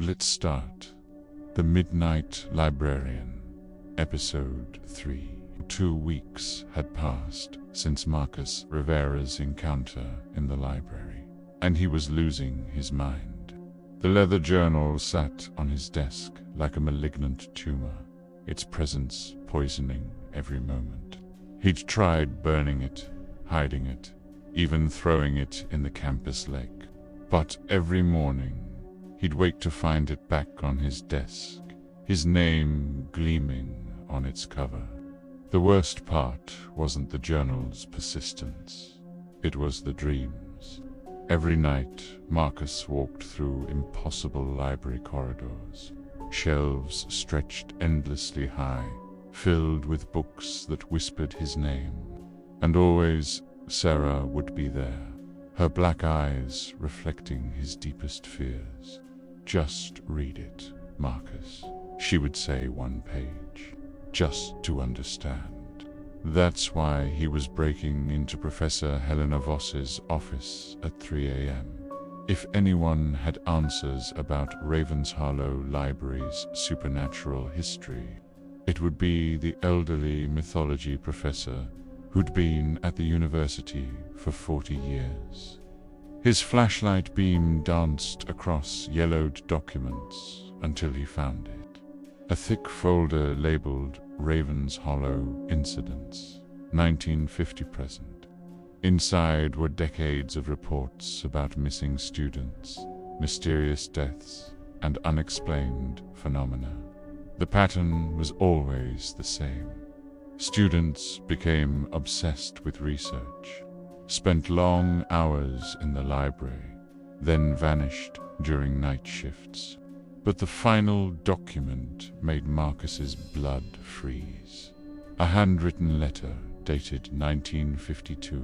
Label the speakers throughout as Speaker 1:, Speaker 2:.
Speaker 1: Let's start. The Midnight Librarian, Episode 3. 2 weeks had passed since Marcus Rivera's encounter in the library, and he was losing his mind. The leather journal sat on his desk like a malignant tumor, its presence poisoning every moment. He'd tried burning it, hiding it, even throwing it in the campus lake. But every morning, he'd wake to find it back on his desk, his name gleaming on its cover. The worst part wasn't the journal's persistence. It was the dreams. Every night, Marcus walked through impossible library corridors, shelves stretched endlessly high, filled with books that whispered his name. And always, Sarah would be there, her black eyes reflecting his deepest fears. "Just read it, Marcus," she would say one page, "just to understand." That's why he was breaking into Professor Helena Voss's office at 3 a.m. If anyone had answers about Ravenshollow Library's supernatural history, it would be the elderly mythology professor who'd been at the university for 40 years. His flashlight beam danced across yellowed documents until he found it. A thick folder labeled Ravenshollow Incidents, 1950 present. Inside were decades of reports about missing students, mysterious deaths, and unexplained phenomena. The pattern was always the same. Students became obsessed with research, spent long hours in the library, then vanished during night shifts. But the final document made Marcus's blood freeze. A handwritten letter dated 1952,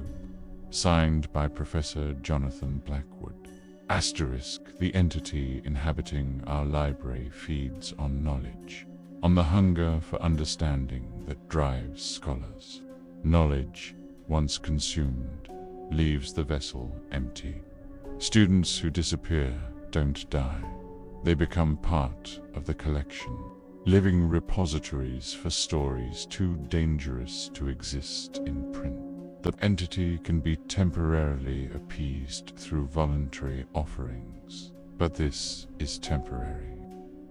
Speaker 1: signed by Professor Jonathan Blackwood. Asterisk, the entity inhabiting our library feeds on knowledge, on the hunger for understanding that drives scholars. Knowledge, once consumed, leaves the vessel empty. Students who disappear don't die. They become part of the collection, living repositories for stories too dangerous to exist in print. The entity can be temporarily appeased through voluntary offerings, but this is temporary.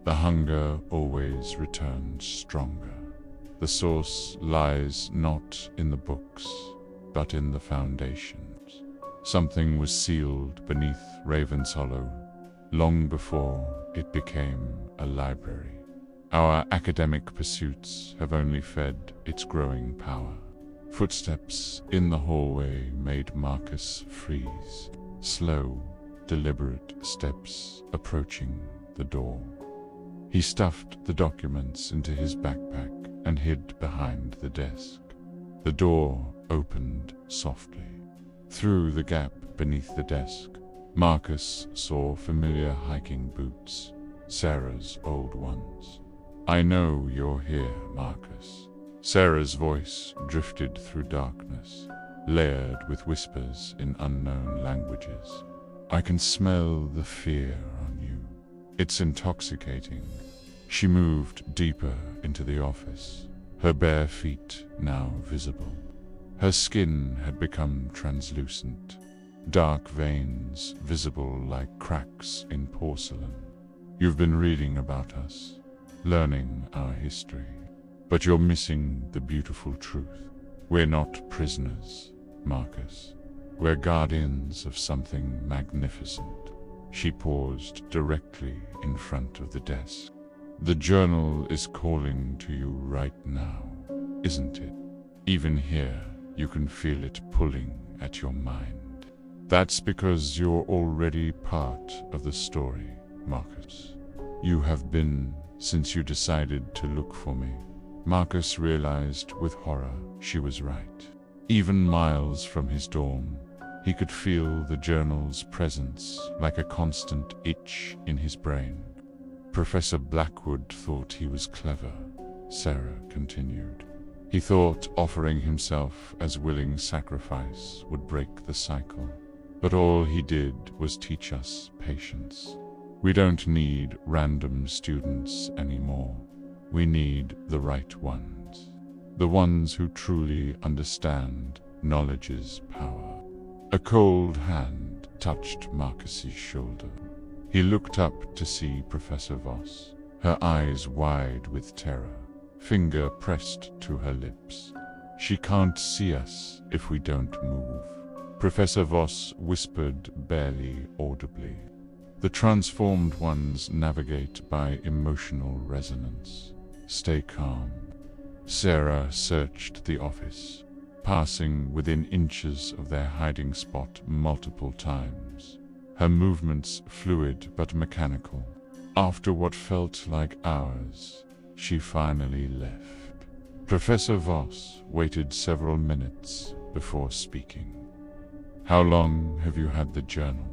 Speaker 1: The hunger always returns stronger. The source lies not in the books, but in the foundations. Something was sealed beneath Ravenshollow long before it became a library. Our academic pursuits have only fed its growing power. Footsteps in the hallway made Marcus freeze. Slow, deliberate steps approaching the door. He stuffed the documents into his backpack and hid behind the desk. The door opened softly. Through the gap beneath the desk, Marcus saw familiar hiking boots, Sarah's old ones. "I know you're here, Marcus." Sarah's voice drifted through darkness, layered with whispers in unknown languages. "I can smell the fear on you. It's intoxicating." She moved deeper into the office, her bare feet now visible. Her skin had become translucent, dark veins visible like cracks in porcelain. "You've been reading about us, learning our history, but you're missing the beautiful truth. We're not prisoners, Marcus. We're guardians of something magnificent." She paused directly in front of the desk. "The journal is calling to you right now, isn't it? Even here, you can feel it pulling at your mind. That's because you're already part of the story, Marcus. You have been since you decided to look for me." Marcus realized with horror she was right. Even miles from his dorm, he could feel the journal's presence like a constant itch in his brain. "Professor Blackwood thought he was clever," Sarah continued. "He thought offering himself as willing sacrifice would break the cycle. But all he did was teach us patience. We don't need random students anymore. We need the right ones. The ones who truly understand knowledge's power. A cold hand touched Marcus's shoulder. He looked up to see Professor Voss, her eyes wide with terror, finger pressed to her lips. "She can't see us if we don't move," Professor Voss whispered barely audibly. "The transformed ones navigate by emotional resonance. Stay calm." Sarah searched the office, passing within inches of their hiding spot multiple times, her movements fluid but mechanical. After what felt like hours, she finally left. Professor Voss waited several minutes before speaking. "How long have you had the journal?"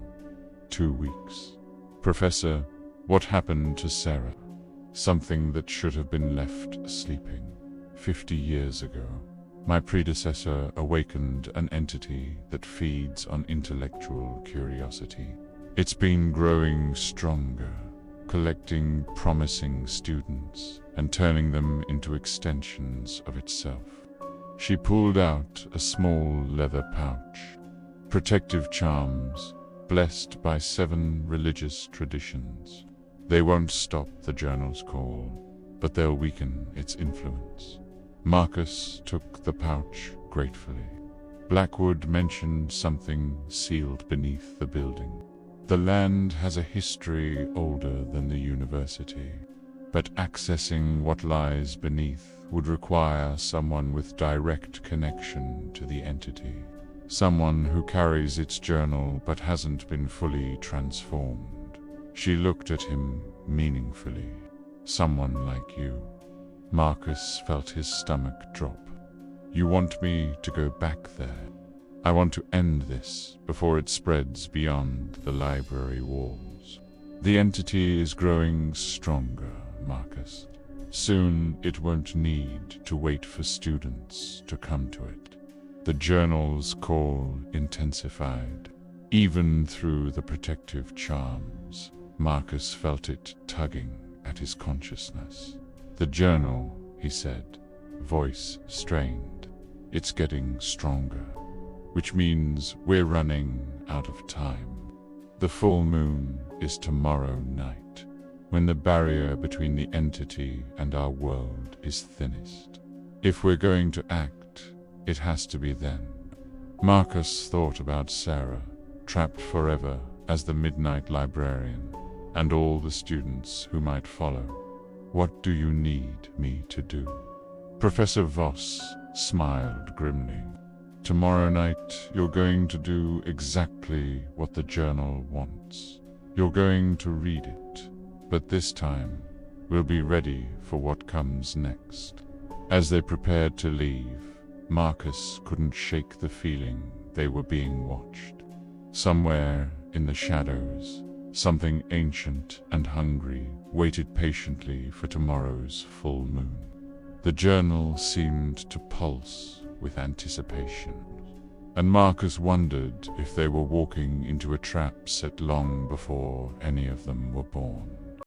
Speaker 1: 2 weeks. "Professor, what happened to Sarah?" "Something that should have been left sleeping 50 years ago. My predecessor awakened an entity that feeds on intellectual curiosity. It's been growing stronger, collecting promising students and turning them into extensions of itself." She pulled out a small leather pouch. "Protective charms, blessed by 7 religious traditions. They won't stop the journal's call, but they'll weaken its influence." Marcus took the pouch gratefully. Blackwood mentioned something sealed beneath the building. "The land has a history older than the university, but accessing what lies beneath would require someone with direct connection to the entity. Someone who carries its journal but hasn't been fully transformed." She looked at him meaningfully. "Someone like you." Marcus felt his stomach drop. "You want me to go back there? I want to end this before it spreads beyond the library walls." "The entity is growing stronger, Marcus. Soon it won't need to wait for students to come to it." The journal's call intensified. Even through the protective charms, Marcus felt it tugging at his consciousness. "The journal," he said, voice strained. "It's getting stronger, which means we're running out of time. The full moon is tomorrow night, when the barrier between the entity and our world is thinnest. If we're going to act, it has to be then." Marcus thought about Sarah, trapped forever as the Midnight Librarian, and all the students who might follow. "What do you need me to do?" Professor Voss smiled grimly. "Tomorrow night you're going to do exactly what the journal wants. You're going to read it, but this time we'll be ready for what comes next." As they prepared to leave, Marcus couldn't shake the feeling they were being watched. Somewhere in the shadows, something ancient and hungry waited patiently for tomorrow's full moon. The journal seemed to pulse with anticipation, and Marcus wondered if they were walking into a trap set long before any of them were born.